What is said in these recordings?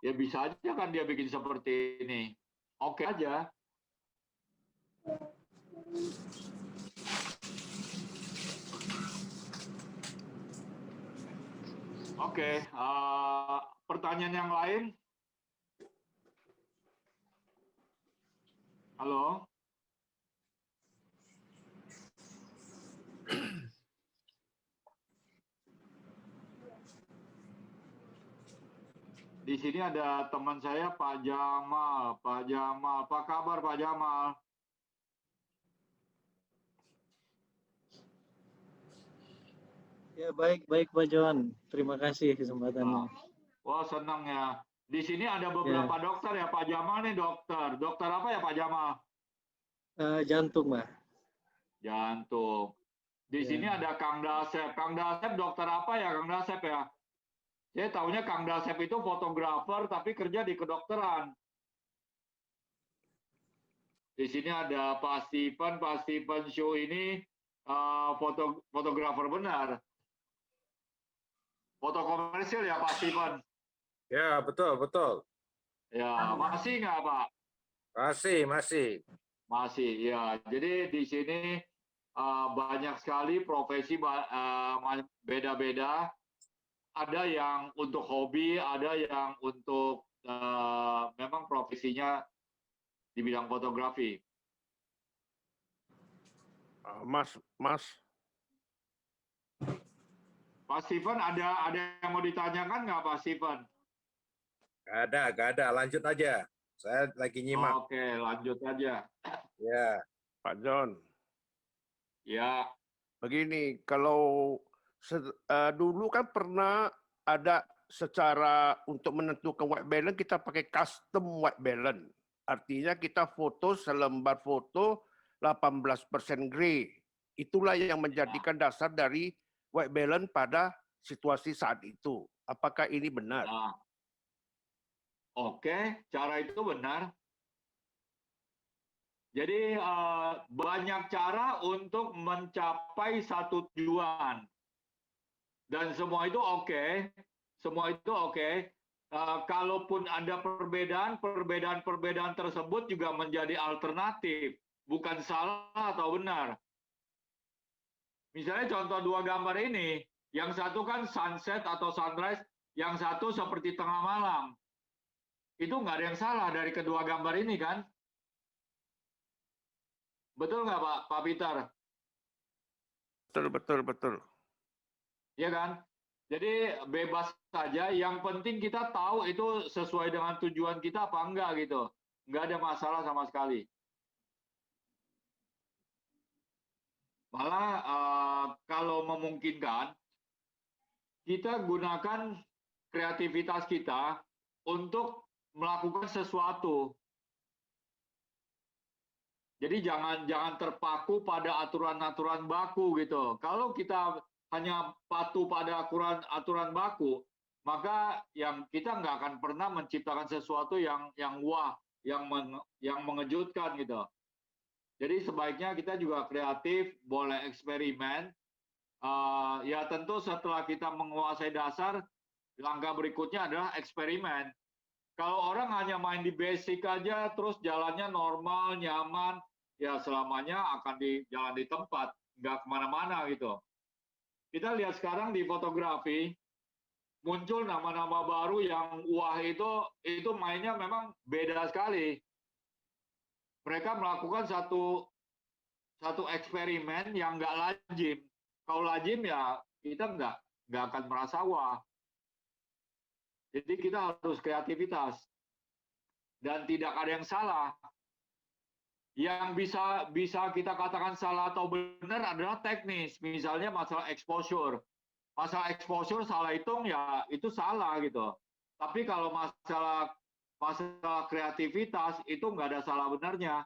Ya bisa aja kan dia bikin seperti ini. Oke aja. Oke, pertanyaan yang lain? Halo? Di sini ada teman saya Pak Jamal. Pak Jamal, apa kabar Pak Jamal? Ya, baik Pak John. Terima kasih kesempatannya. Wah, senang ya. Di sini ada beberapa dokter ya Pak Jamal nih dokter. Dokter apa ya Pak Jamal? Jantung, Pak. Jantung. Di sini ada Kang Dasep. Kang Dasep dokter apa ya Kang Dasep ya? Saya tahunya Kang Dasep itu fotografer tapi kerja di kedokteran. Di sini ada Pak Stephen Show ini fotografer benar. Foto komersil ya Pak Stephen? Ya, betul, betul. Ya, masih nggak Pak? Masih. Masih, ya. Jadi di sini banyak sekali profesi beda-beda. Ada yang untuk hobi, ada yang untuk memang profesinya di bidang fotografi. Mas. Pak Steven, ada yang mau ditanyakan nggak Pak Steven? Gak ada. Lanjut aja. Saya lagi nyimak. Oke, lanjut aja. Ya. Pak John. Ya. Begini, kalau dulu kan pernah ada secara untuk menentukan white balance kita pakai custom white balance. Artinya kita foto selembar foto 18% gray. Itulah yang menjadikan dasar dari white balance pada situasi saat itu. Apakah ini benar? Nah, oke, cara itu benar. Jadi banyak cara untuk mencapai satu tujuan. Dan semua itu oke. Semua itu oke. Kalaupun ada perbedaan tersebut juga menjadi alternatif. Bukan salah atau benar. Misalnya contoh dua gambar ini. Yang satu kan sunset atau sunrise. Yang satu seperti tengah malam. Itu nggak ada yang salah dari kedua gambar ini kan? Betul nggak Pak Peter? Betul. Iya kan? Jadi bebas saja. Yang penting kita tahu itu sesuai dengan tujuan kita apa enggak gitu. Nggak ada masalah sama sekali. Malah kalau memungkinkan, kita gunakan kreativitas kita untuk melakukan sesuatu. Jadi jangan terpaku pada aturan-aturan baku gitu. Kalau kita hanya patuh pada aturan baku, maka kita nggak akan pernah menciptakan sesuatu yang wah, yang mengejutkan gitu. Jadi sebaiknya kita juga kreatif, boleh eksperimen. Ya tentu setelah kita menguasai dasar, langkah berikutnya adalah eksperimen. Kalau orang hanya main di basic aja, terus jalannya normal, nyaman, ya selamanya akan jalan di tempat, nggak kemana-mana gitu. Kita lihat sekarang di fotografi, muncul nama-nama baru yang wah itu mainnya memang beda sekali. Mereka melakukan satu eksperimen yang nggak lazim. Kalau lazim ya kita nggak akan merasa wah. Jadi kita harus kreativitas. Dan tidak ada yang salah. Yang bisa kita katakan salah atau benar adalah teknis. Misalnya masalah exposure. Masalah exposure salah hitung ya itu salah gitu. Tapi kalau masalah kreativitas itu nggak ada salah benarnya.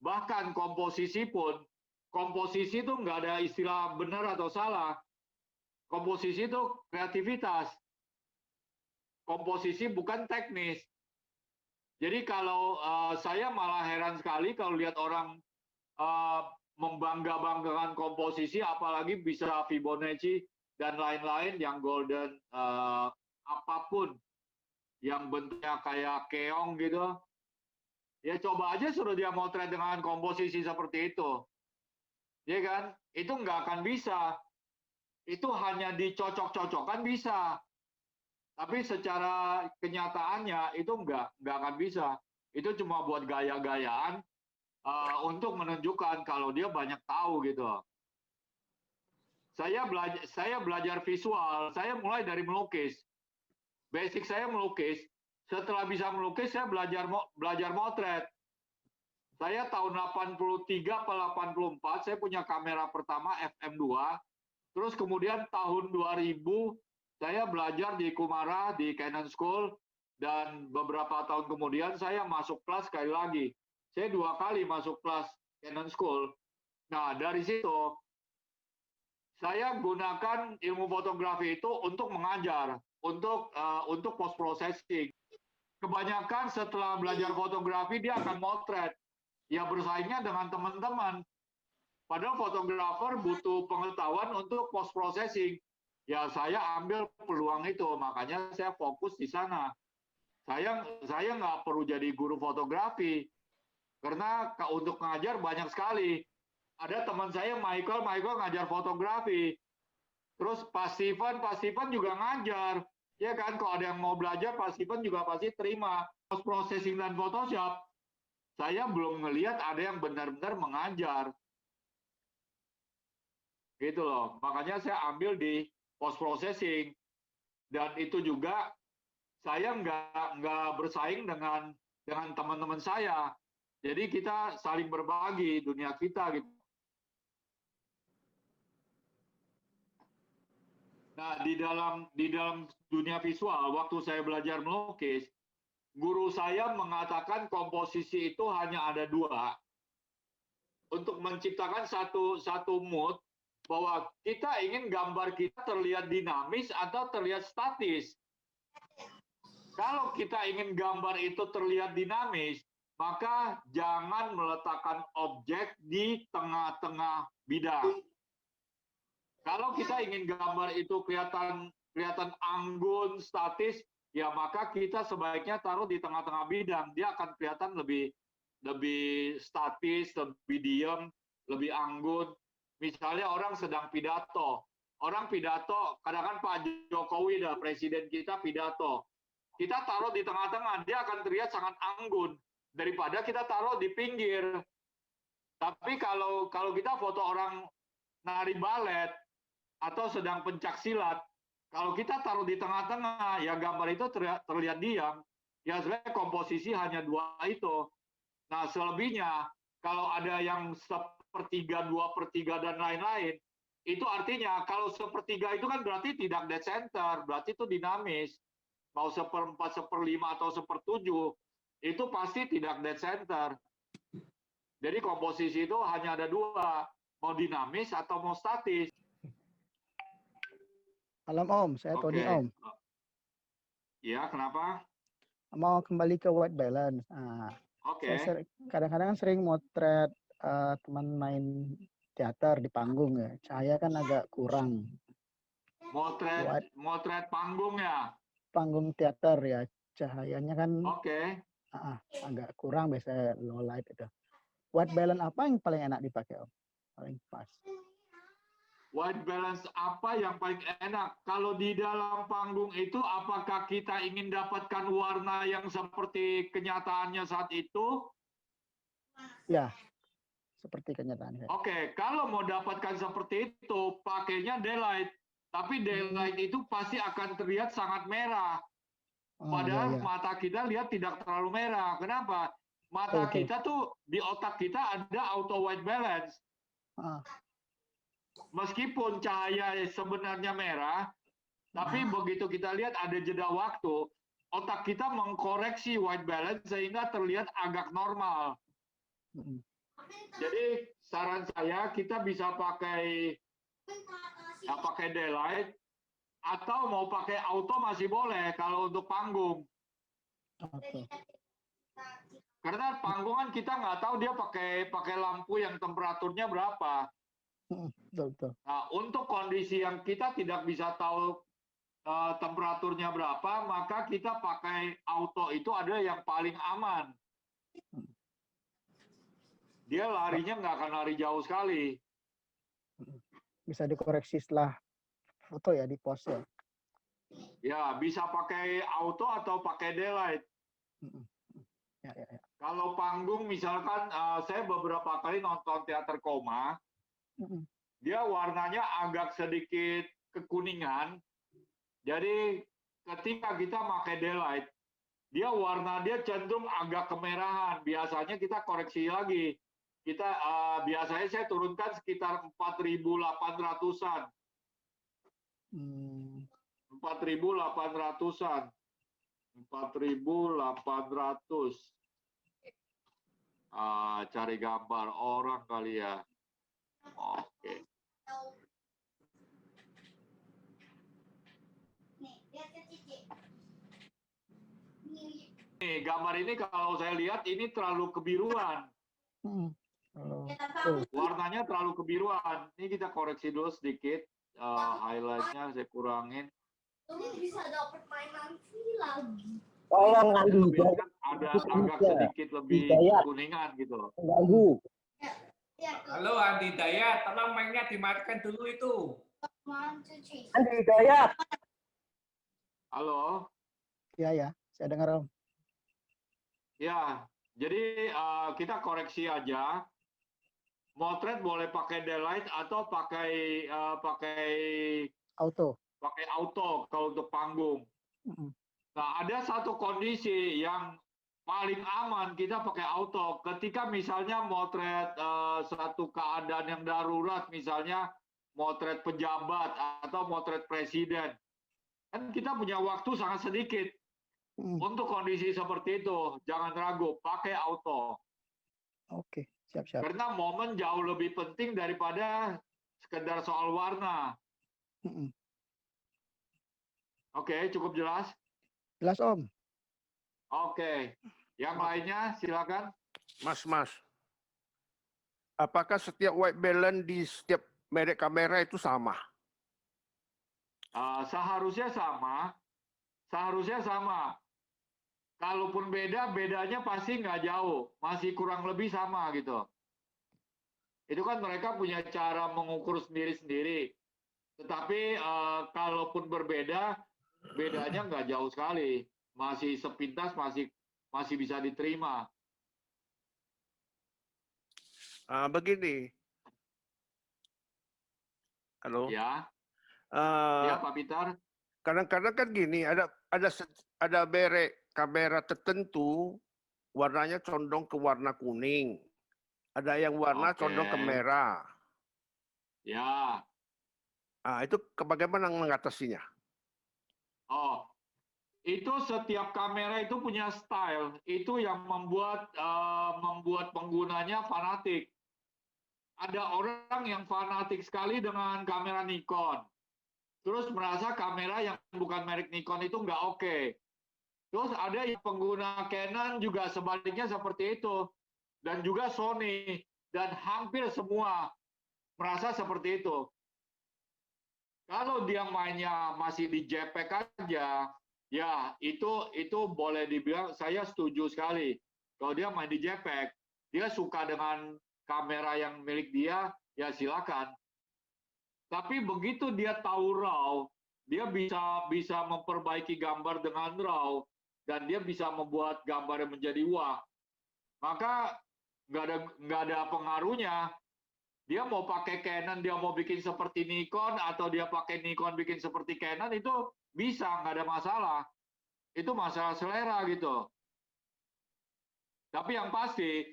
Bahkan komposisi pun, komposisi itu nggak ada istilah benar atau salah. Komposisi itu kreativitas. Komposisi bukan teknis. Jadi kalau saya malah heran sekali kalau lihat orang membangga-banggakan komposisi, apalagi bisa Fibonacci dan lain-lain yang golden apapun. yang bentuknya kayak keong gitu. Ya coba aja suruh dia motret dengan komposisi seperti itu. Ya kan? Itu nggak akan bisa. Itu hanya dicocok-cocokkan bisa. Tapi secara kenyataannya itu nggak akan bisa. Itu cuma buat gaya-gayaan untuk menunjukkan kalau dia banyak tahu gitu. Saya belajar visual, saya mulai dari melukis. Basic saya melukis. Setelah bisa melukis, saya belajar motret. Saya tahun 83 atau 84, saya punya kamera pertama FM2. Terus kemudian tahun 2000, saya belajar di Kumara, di Canon School. Dan beberapa tahun kemudian, saya masuk kelas sekali lagi. Saya 2 kali masuk kelas Canon School. Nah, dari situ, saya gunakan ilmu fotografi itu untuk mengajar, untuk post processing. Kebanyakan setelah belajar fotografi dia akan motret, ya bersaingnya dengan teman-teman. Padahal fotografer butuh pengetahuan untuk post processing. Ya saya ambil peluang itu, makanya saya fokus di sana. Saya nggak perlu jadi guru fotografi, karena untuk ngajar banyak sekali. Ada teman saya Michael ngajar fotografi. Terus Pak Steven juga ngajar. Ya kan, kalau ada yang mau belajar, Pak Steven juga pasti terima. Post processing dan Photoshop, saya belum ngelihat ada yang benar-benar mengajar. Gitu loh. Makanya saya ambil di post processing. Dan itu juga saya nggak bersaing dengan teman-teman saya. Jadi kita saling berbagi dunia kita gitu. Nah, di dalam dunia visual, waktu saya belajar melukis, guru saya mengatakan komposisi itu hanya ada 2. Untuk menciptakan satu mood, bahwa kita ingin gambar kita terlihat dinamis atau terlihat statis. Kalau kita ingin gambar itu terlihat dinamis, maka jangan meletakkan objek di tengah-tengah bidang. Kalau kita ingin gambar itu kelihatan anggun, statis, ya maka kita sebaiknya taruh di tengah-tengah bidang. Dia akan kelihatan lebih statis, lebih diam, lebih anggun. Misalnya orang sedang pidato. Orang pidato, kadang-kadang Pak Jokowi, presiden kita pidato. Kita taruh di tengah-tengah, dia akan terlihat sangat anggun. Daripada kita taruh di pinggir. Tapi kalau kita foto orang nari balet, atau sedang pencak silat, kalau kita taruh di tengah-tengah, ya gambar itu terlihat diam. Ya sebenarnya komposisi hanya 2 itu. Nah selebihnya, kalau ada yang 1/3, 2/3, dan lain-lain, itu artinya kalau 1/3 itu kan berarti tidak dead center, berarti itu dinamis. Mau 1/4, 1/5, atau 1/7, itu pasti tidak dead center. Jadi komposisi itu hanya ada 2, mau dinamis atau mau statis. Malam Om, saya Tony Oke. Om. Ya, kenapa? Mau kembali ke white balance. Nah, Oke. saya kadang-kadang sering motret teman main teater di panggung ya. Cahaya kan agak kurang. Motret panggung ya? Panggung teater ya, cahayanya kan Oke. agak kurang, biasanya low light itu. White balance apa yang paling enak dipakai Om? Paling pas. White balance apa yang paling enak? Kalau di dalam panggung itu, apakah kita ingin dapatkan warna yang seperti kenyataannya saat itu? Ya, seperti kenyataannya. Oke, kalau mau dapatkan seperti itu, pakainya daylight. Tapi daylight itu pasti akan terlihat sangat merah. Padahal mata kita lihat tidak terlalu merah. Kenapa? Mata kita tuh, di otak kita ada auto white balance. Meskipun cahaya sebenarnya merah, tapi begitu kita lihat ada jeda waktu, otak kita mengkoreksi white balance sehingga terlihat agak normal. Jadi saran saya kita bisa pakai daylight, atau mau pakai auto masih boleh kalau untuk panggung. Karena panggungan kita nggak tahu dia pakai lampu yang temperaturnya berapa. Betul. Nah, untuk kondisi yang kita tidak bisa tahu temperaturnya berapa, maka kita pakai auto itu ada yang paling aman. Dia larinya nggak akan lari jauh sekali. Bisa dikoreksi setelah foto ya di post ya. Ya, bisa pakai auto atau pakai daylight. Ya. Kalau panggung misalkan saya beberapa kali nonton teater koma, dia warnanya agak sedikit kekuningan. Jadi ketika kita pakai daylight, dia cenderung agak kemerahan. Biasanya kita koreksi lagi. Biasanya saya turunkan sekitar 4.800-an. 4.800-an. 4.800. Cari gambar orang kali ya. Oke. Nih, gambar ini kalau saya lihat ini terlalu kebiruan. Warnanya terlalu kebiruan. Ini kita koreksi dulu sedikit. Highlightnya saya kurangin. Bisa dapat mainan free lagi. Tolong Andi, Ada agak sedikit lebih kuningan gitu. ganggu. Halo Andi Dayat, tolong mainnya dimatikan dulu itu. Andi Dayat. Halo. Ya, saya dengar Om. Ya, jadi kita koreksi aja. Motret boleh pakai daylight atau pakai Auto. kalau untuk panggung. Nah, ada satu kondisi yang paling aman kita pakai auto. Ketika misalnya motret satu keadaan yang darurat, misalnya motret pejabat atau motret presiden, kan kita punya waktu sangat sedikit. Untuk kondisi seperti itu, jangan ragu, pakai auto. Oke, siap. Karena momen jauh lebih penting daripada sekedar soal warna. Oke, cukup jelas? Jelas Om. Oke. Yang lainnya silakan. Mas. Apakah setiap white balance di setiap merek kamera itu sama? Seharusnya sama. Kalaupun bedanya pasti nggak jauh. Masih kurang lebih sama gitu. Itu kan mereka punya cara mengukur sendiri-sendiri. Tetapi kalaupun berbeda, bedanya nggak jauh sekali. Masih sepintas, masih bisa diterima. Begini. Halo. Ya. Ya, Pak Peter. Kadang-kadang kan gini, ada merek kamera tertentu warnanya condong ke warna kuning. Ada yang warna condong ke merah. Ya. Itu bagaimana mengatasinya? Oh, itu setiap kamera itu punya style. Itu yang membuat penggunanya fanatik. Ada orang yang fanatik sekali dengan kamera Nikon. Terus merasa kamera yang bukan merek Nikon itu nggak oke. Terus ada yang pengguna Canon juga sebaliknya seperti itu. Dan juga Sony. Dan hampir semua merasa seperti itu. Kalau dia mainnya masih di JPEG aja, ya itu boleh dibilang saya setuju sekali. Kalau dia main di JPEG, dia suka dengan kamera yang milik dia, ya silakan. Tapi begitu dia tahu RAW, dia bisa memperbaiki gambar dengan RAW dan dia bisa membuat gambar yang menjadi wah. Maka nggak ada pengaruhnya. Dia mau pakai Canon, dia mau bikin seperti Nikon, atau dia pakai Nikon bikin seperti Canon, itu bisa, nggak ada masalah. Itu masalah selera gitu. Tapi yang pasti,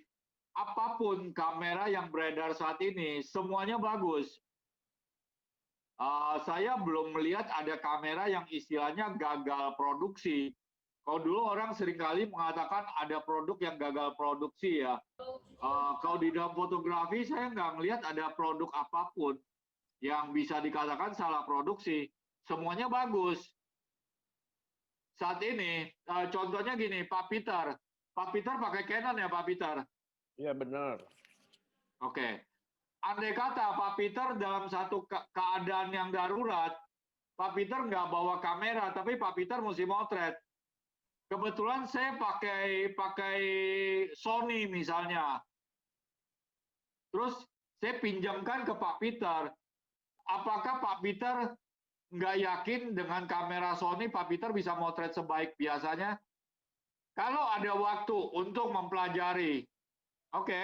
apapun kamera yang beredar saat ini, semuanya bagus. Saya belum melihat ada kamera yang istilahnya gagal produksi. Kalau dulu orang seringkali mengatakan ada produk yang gagal produksi ya. Kalau di dalam fotografi saya nggak melihat ada produk apapun yang bisa dikatakan salah produksi. Semuanya bagus. Saat ini, contohnya gini, Pak Peter. Pak Peter pakai Canon ya Pak Peter? Iya benar. Oke. Andai kata Pak Peter dalam satu keadaan yang darurat, Pak Peter nggak bawa kamera, tapi Pak Peter mesti motret. Kebetulan saya pakai Sony misalnya. Terus saya pinjamkan ke Pak Peter. Apakah Pak Peter nggak yakin dengan kamera Sony Pak Peter bisa motret sebaik biasanya? Kalau ada waktu untuk mempelajari, oke.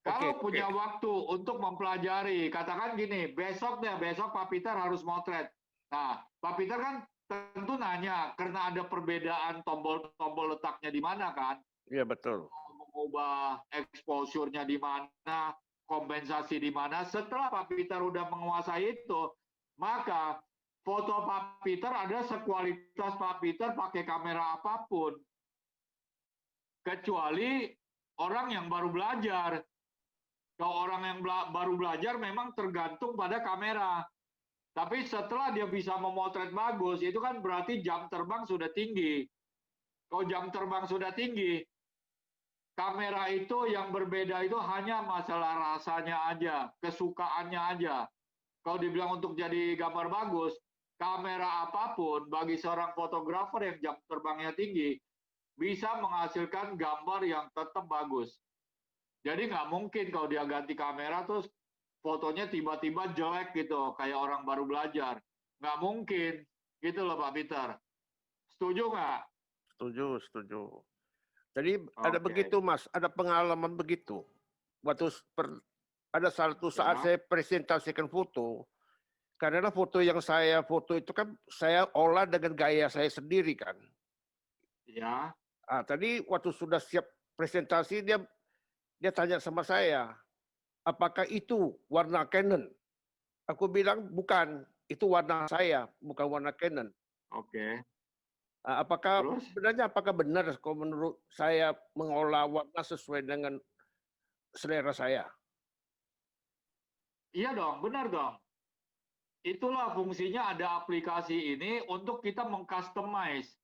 Kalau punya waktu untuk mempelajari, katakan gini, besok Pak Peter harus motret. Nah, Pak Peter kan tentu nanya, karena ada perbedaan tombol letaknya di mana kan? Iya betul. Mengubah exposure-nya di mana, kompensasi di mana. Setelah Pak Peter udah menguasai itu, maka foto Pak Peter ada sekualitas Pak Peter pakai kamera apapun. Kecuali orang yang baru belajar. Kalau orang yang baru belajar memang tergantung pada kamera. Tapi setelah dia bisa memotret bagus, itu kan berarti jam terbang sudah tinggi. Kalau jam terbang sudah tinggi, kamera itu yang berbeda itu hanya masalah rasanya aja, kesukaannya aja. Kalau dibilang untuk jadi gambar bagus, kamera apapun bagi seorang fotografer yang jam terbangnya tinggi, bisa menghasilkan gambar yang tetap bagus. Jadi nggak mungkin kalau dia ganti kamera terus fotonya tiba-tiba jelek gitu, kayak orang baru belajar. Nggak mungkin, gitu loh Pak Peter. Setuju nggak? Setuju. Jadi ada begitu Mas, ada pengalaman begitu. Waktu ada satu saat saya presentasikan foto, karena foto yang saya foto itu kan saya olah dengan gaya saya sendiri kan. Ya. Tadi waktu sudah siap presentasi dia tanya sama saya, apakah itu warna Canon? Aku bilang bukan, itu warna saya, bukan warna Canon. Oke. Apakah benar kalau menurut saya mengolah warna sesuai dengan selera saya? Iya dong, benar dong. Itulah fungsinya ada aplikasi ini untuk kita mengcustomize.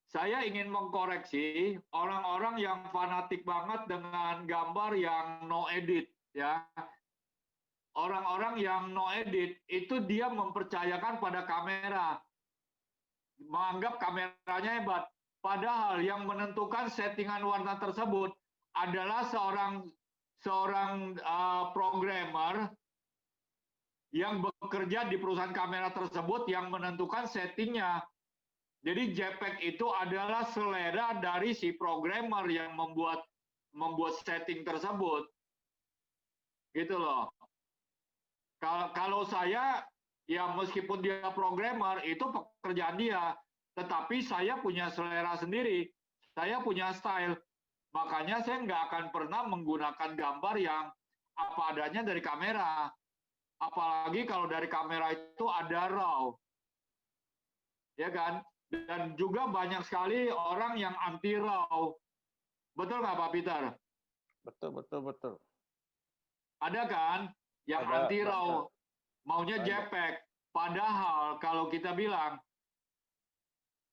Saya ingin mengkoreksi orang-orang yang fanatik banget dengan gambar yang no edit, ya. Orang-orang yang no edit itu dia mempercayakan pada kamera, menganggap kameranya hebat. Padahal yang menentukan settingan warna tersebut adalah seorang programmer yang bekerja di perusahaan kamera tersebut yang menentukan settingnya. Jadi JPEG itu adalah selera dari si programmer yang membuat setting tersebut. Gitu loh. Kalau saya, ya meskipun dia programmer, itu pekerjaan dia. Tetapi saya punya selera sendiri. Saya punya style. Makanya saya nggak akan pernah menggunakan gambar yang apa adanya dari kamera. Apalagi kalau dari kamera itu ada RAW. Ya kan? Dan juga banyak sekali orang yang anti RAW. Betul nggak Pak Peter? Betul. Ada kan yang anti RAW, maunya JPEG. Padahal kalau kita bilang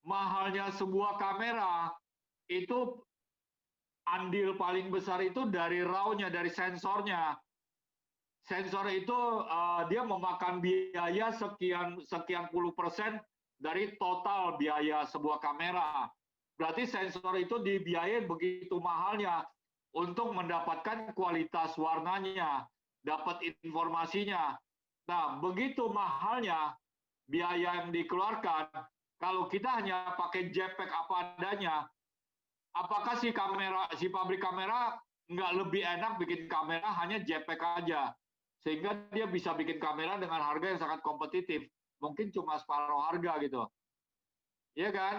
mahalnya sebuah kamera itu andil paling besar itu dari RAW-nya, dari sensornya. Sensor itu dia memakan biaya sekian puluh % dari total biaya sebuah kamera. Berarti sensor itu dibiayai begitu mahalnya untuk mendapatkan kualitas warnanya, dapat informasinya. Nah, begitu mahalnya biaya yang dikeluarkan, kalau kita hanya pakai JPEG apa adanya, apakah si pabrik kamera nggak lebih enak bikin kamera hanya JPEG aja? Sehingga dia bisa bikin kamera dengan harga yang sangat kompetitif. Mungkin cuma separuh harga gitu. Iya kan?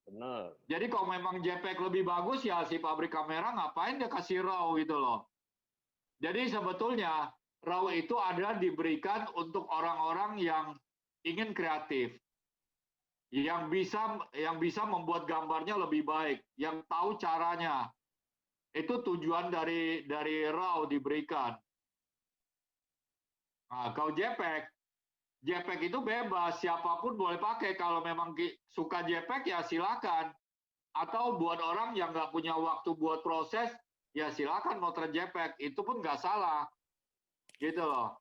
Benar. Jadi kalau memang JPEG lebih bagus, ya si pabrik kamera ngapain dia kasih RAW gitu loh. Jadi sebetulnya RAW itu adalah diberikan untuk orang-orang yang ingin kreatif. Yang bisa membuat gambarnya lebih baik, yang tahu caranya. Itu tujuan dari RAW diberikan. Nah, kalau JPEG itu bebas, siapapun boleh pakai. Kalau memang suka JPEG ya silakan. Atau buat orang yang nggak punya waktu buat proses, ya silakan motret JPEG. Itu pun nggak salah. Gitu loh.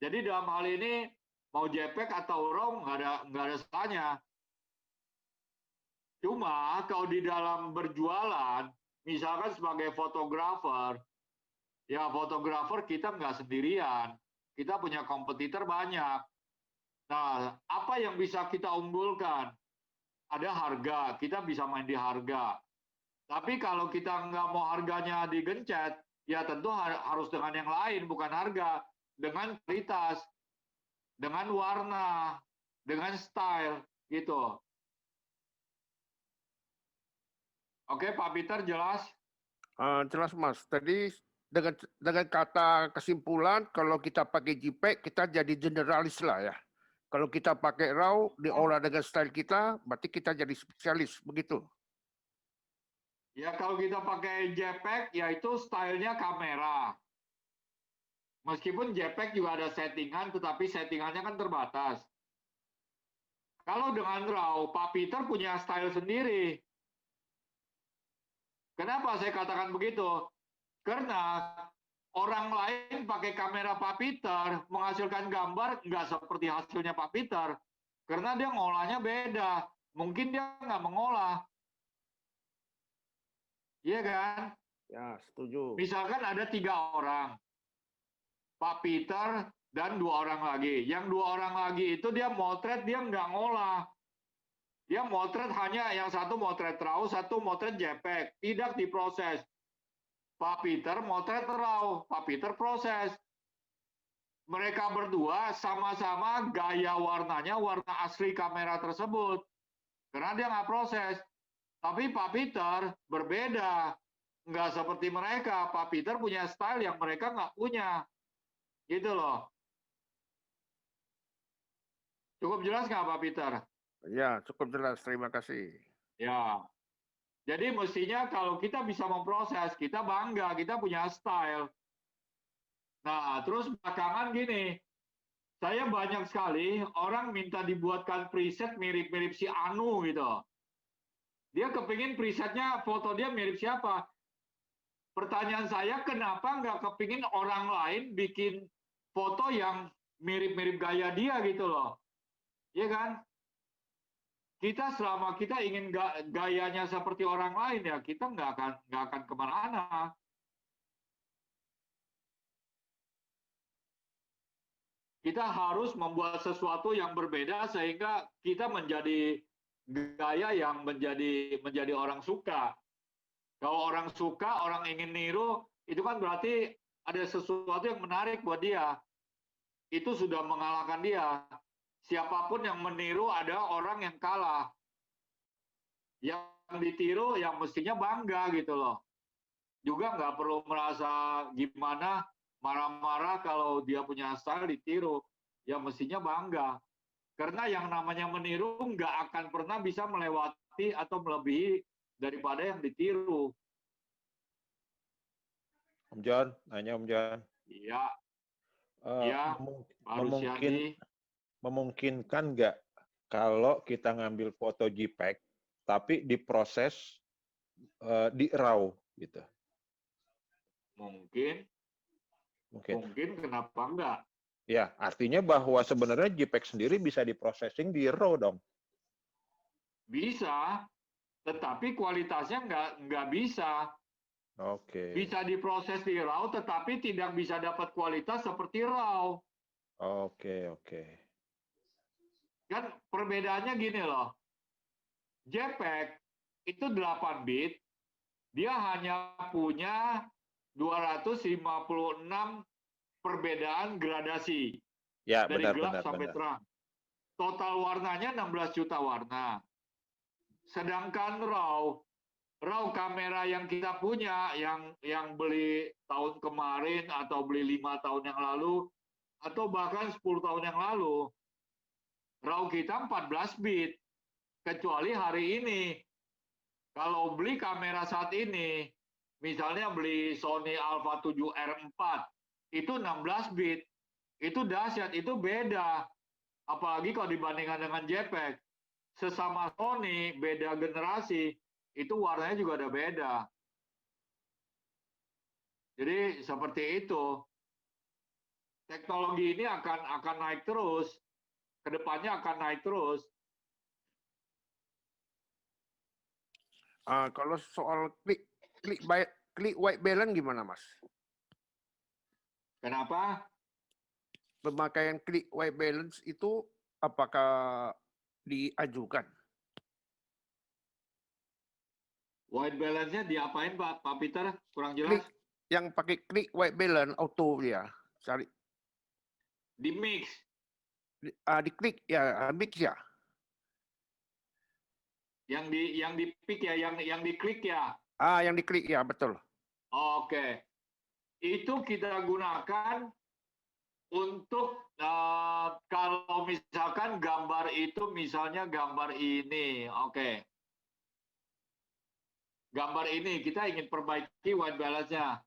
Jadi dalam hal ini mau JPEG atau RAW nggak ada salahnya. Cuma kalau di dalam berjualan, misalkan sebagai fotografer, ya fotografer kita nggak sendirian, kita punya kompetitor banyak. Nah, apa yang bisa kita unggulkan? Ada harga, kita bisa main di harga. Tapi kalau kita nggak mau harganya digencet, ya tentu harus dengan yang lain, bukan harga, dengan kualitas, dengan warna, dengan style, gitu. Oke, Pak Peter, jelas? Jelas Mas. Tadi dengan kata kesimpulan, kalau kita pakai JPEG, kita jadi generalis lah ya. Kalau kita pakai RAW, diolah dengan style kita, berarti kita jadi spesialis, begitu? Ya, kalau kita pakai JPEG, yaitu stylenya kamera. Meskipun JPEG juga ada settingan, tetapi settingannya kan terbatas. Kalau dengan RAW, Pak Peter punya style sendiri. Kenapa saya katakan begitu? Karena orang lain pakai kamera Pak Peter menghasilkan gambar nggak seperti hasilnya Pak Peter. Karena dia ngolahnya beda. Mungkin dia nggak mengolah. Iya kan? Ya, setuju. Misalkan ada 3 orang. Pak Peter dan 2 orang lagi. Yang 2 orang lagi itu dia motret, dia nggak ngolah. Dia motret hanya yang satu motret RAW, satu motret JPEG. Tidak diproses. Pak Peter motret RAW, Pak Peter proses. Mereka berdua sama-sama gaya warnanya warna asli kamera tersebut. Karena dia nggak proses. Tapi Pak Peter berbeda. Nggak seperti mereka. Pak Peter punya style yang mereka nggak punya. Gitu loh. Cukup jelas nggak Pak Peter? Ya, cukup jelas. Terima kasih. Ya. Jadi mestinya kalau kita bisa memproses, kita bangga, kita punya style. Nah, terus belakangan gini, saya banyak sekali orang minta dibuatkan preset mirip-mirip si Anu gitu. Dia kepingin presetnya foto dia mirip siapa? Pertanyaan saya, kenapa nggak kepingin orang lain bikin foto yang mirip-mirip gaya dia gitu loh. Iya kan? Kita selama kita ingin gayanya seperti orang lain ya kita nggak akan kemana-mana. Kita harus membuat sesuatu yang berbeda sehingga kita menjadi gaya yang menjadi orang suka. Kalau orang suka, orang ingin niru, itu kan berarti ada sesuatu yang menarik buat dia. Itu sudah mengalahkan dia. Siapapun yang meniru ada orang yang kalah. Yang ditiru yang mestinya bangga gitu loh. Juga nggak perlu merasa gimana, marah-marah kalau dia punya style ditiru. Yang mestinya bangga. Karena yang namanya meniru nggak akan pernah bisa melewati atau melebihi daripada yang ditiru. Om John, nanya Om John. Iya. Iya, Pak Rusiadi. Memungkinkan nggak kalau kita ngambil foto JPEG tapi diproses di RAW gitu? Mungkin, kenapa enggak? Ya, artinya bahwa sebenarnya JPEG sendiri bisa diprosesing di RAW dong. Bisa, tetapi kualitasnya nggak bisa. Oke. Bisa diproses di RAW, tetapi tidak bisa dapat kualitas seperti RAW. Oke. Kan perbedaannya gini loh. JPEG itu 8 bit, dia hanya punya 256 perbedaan gradasi. Ya, dari benar, gelap benar, sampai benar. terang. Total warnanya 16 juta warna. Sedangkan RAW kamera yang kita punya, yang beli tahun kemarin atau beli 5 tahun yang lalu, atau bahkan 10 tahun yang lalu, RAW kita 14 bit. Kecuali hari ini. Kalau beli kamera saat ini, misalnya beli Sony Alpha 7R4, itu 16 bit. Itu dahsyat, itu beda. Apalagi kalau dibandingkan dengan JPEG. Sesama Sony, beda generasi, itu warnanya juga ada beda. Jadi seperti itu. teknologi ini akan naik terus, kedepannya akan naik terus. Kalau soal klik white balance gimana, Mas? Kenapa? Pemakaian klik white balance itu apakah diajukan? White balance-nya diapain Pak Peter? Kurang jelas. Yang pakai klik white balance auto dia cari Di mix. diklik ya, mix ya. Yang di pick ya, yang diklik ya. Yang diklik ya, betul. Oke. Itu kita gunakan untuk kalau misalkan gambar itu misalnya gambar ini, oke. Gambar ini kita ingin perbaiki white balance-nya.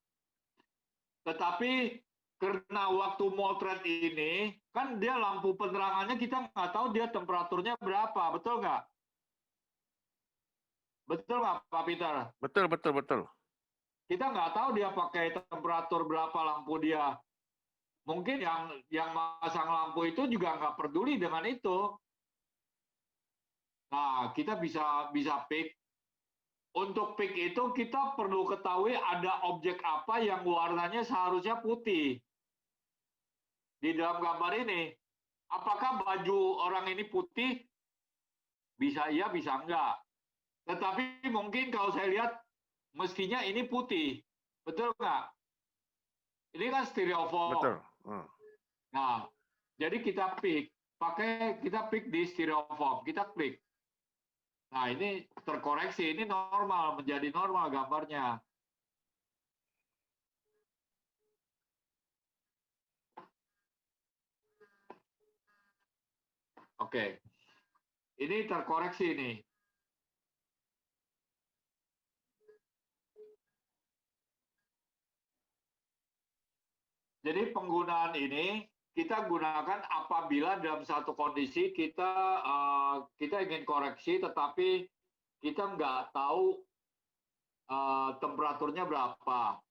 Tetapi karena waktu motret ini, kan dia lampu penerangannya kita nggak tahu dia temperaturnya berapa, betul nggak? Betul nggak Pak Peter? Betul. Kita nggak tahu dia pakai temperatur berapa lampu dia. Mungkin yang masang lampu itu juga nggak peduli dengan itu. Nah, kita bisa pick. Untuk pick itu kita perlu ketahui ada objek apa yang warnanya seharusnya putih. Di dalam gambar ini, apakah baju orang ini putih? Bisa iya, bisa enggak. Tetapi mungkin kalau saya lihat, mestinya ini putih. Betul nggak? Ini kan styrofoam. Betul. Nah, jadi kita pick di styrofoam, kita klik. Nah, ini terkoreksi, ini normal, menjadi normal gambarnya. Oke. Ini terkoreksi nih. Jadi penggunaan ini kita gunakan apabila dalam satu kondisi kita ingin koreksi, tetapi kita nggak tahu temperaturnya berapa.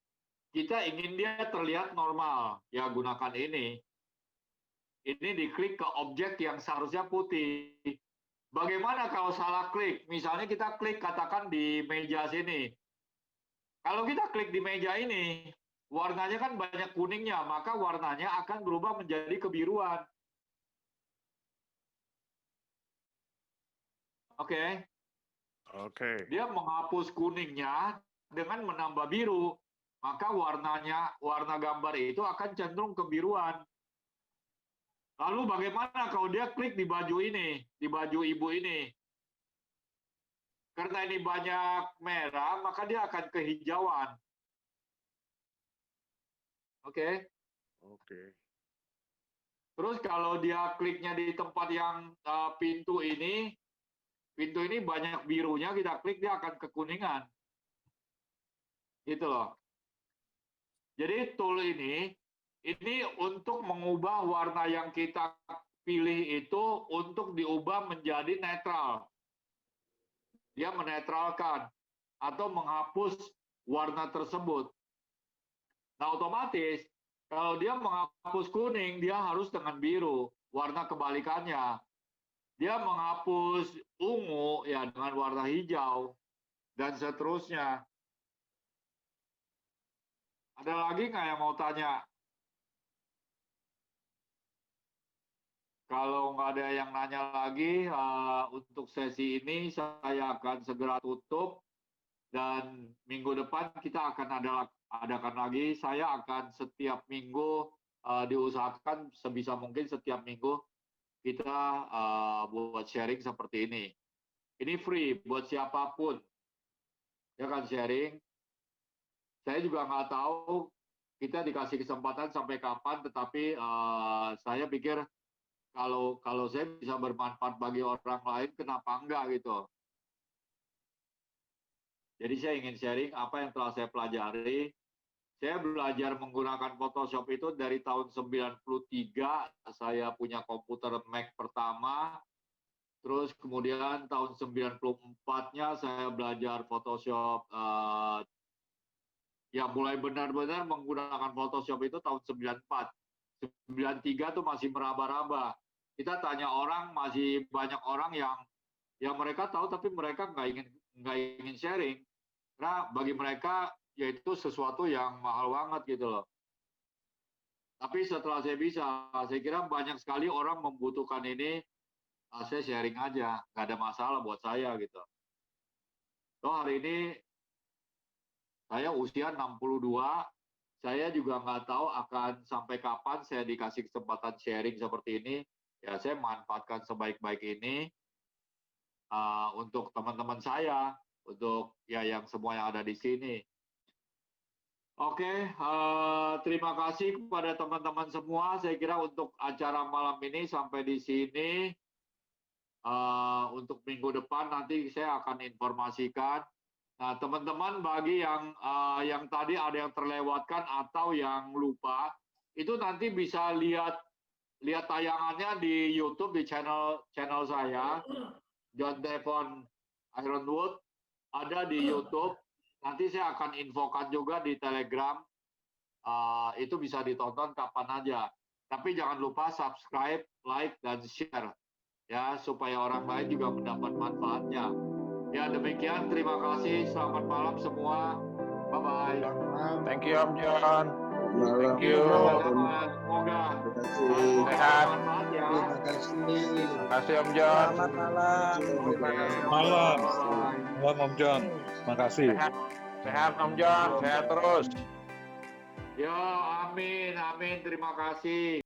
Kita ingin dia terlihat normal, ya gunakan ini. Ini diklik ke objek yang seharusnya putih. Bagaimana kalau salah klik? Misalnya kita klik katakan di meja sini. Kalau kita klik di meja ini, warnanya kan banyak kuningnya, maka warnanya akan berubah menjadi kebiruan. Oke. Dia menghapus kuningnya dengan menambah biru, maka warna gambar itu akan cenderung kebiruan. Lalu bagaimana kalau dia klik di baju ini, di baju ibu ini? Karena ini banyak merah, maka dia akan kehijauan. Oke. Terus kalau dia kliknya di tempat yang pintu ini banyak birunya, kita klik dia akan kekuningan. Gitu loh. Jadi tool ini untuk mengubah warna yang kita pilih itu untuk diubah menjadi netral. Dia menetralkan atau menghapus warna tersebut. Nah, otomatis kalau dia menghapus kuning, dia harus dengan biru, warna kebalikannya. Dia menghapus ungu ya dengan warna hijau dan seterusnya. Ada lagi nggak yang mau tanya? Kalau nggak ada yang nanya lagi, untuk sesi ini saya akan segera tutup. Dan minggu depan kita akan adakan lagi. Saya akan setiap minggu diusahakan sebisa mungkin setiap minggu kita buat sharing seperti ini. Ini free buat siapapun. Ya kan sharing. Saya juga nggak tahu kita dikasih kesempatan sampai kapan, tetapi saya pikir kalau saya bisa bermanfaat bagi orang lain, kenapa enggak gitu. Jadi saya ingin sharing apa yang telah saya pelajari. Saya belajar menggunakan Photoshop itu dari tahun 93, saya punya komputer Mac pertama. Terus kemudian tahun 94-nya saya belajar Photoshop, ya mulai benar-benar menggunakan Photoshop itu tahun 94. 93 tuh masih meraba-raba. Kita tanya orang, masih banyak orang yang mereka tahu tapi mereka nggak ingin sharing. Karena bagi mereka yaitu sesuatu yang mahal banget gitu loh. Tapi setelah saya kira banyak sekali orang membutuhkan ini, saya sharing aja, nggak ada masalah buat saya gitu. Toh hari ini saya usia 62, saya juga nggak tahu akan sampai kapan saya dikasih kesempatan sharing seperti ini. Ya saya manfaatkan sebaik-baik ini untuk teman-teman saya, untuk ya yang semua yang ada di sini. Oke, terima kasih kepada teman-teman semua. Saya kira untuk acara malam ini sampai di sini. Untuk minggu depan nanti saya akan informasikan. Nah, teman-teman bagi yang tadi ada yang terlewatkan atau yang lupa, itu nanti bisa lihat tayangannya di YouTube di channel saya, John Devon Ironwood, ada di YouTube. Nanti saya akan infokan juga di Telegram, itu bisa ditonton kapan aja. Tapi jangan lupa subscribe, like, dan share, ya supaya orang lain juga mendapat manfaatnya. Ya demikian, terima kasih, selamat malam semua, bye-bye. Thank you Om John. Thank you. Semoga Sehat. bermanfaat ya. Terima kasih. Terima kasih Om John. Selamat malam. Malam. Bye-bye. Malam Om John. Makasih. Sehat Om John, sehat terus. Ya, amin, terima kasih.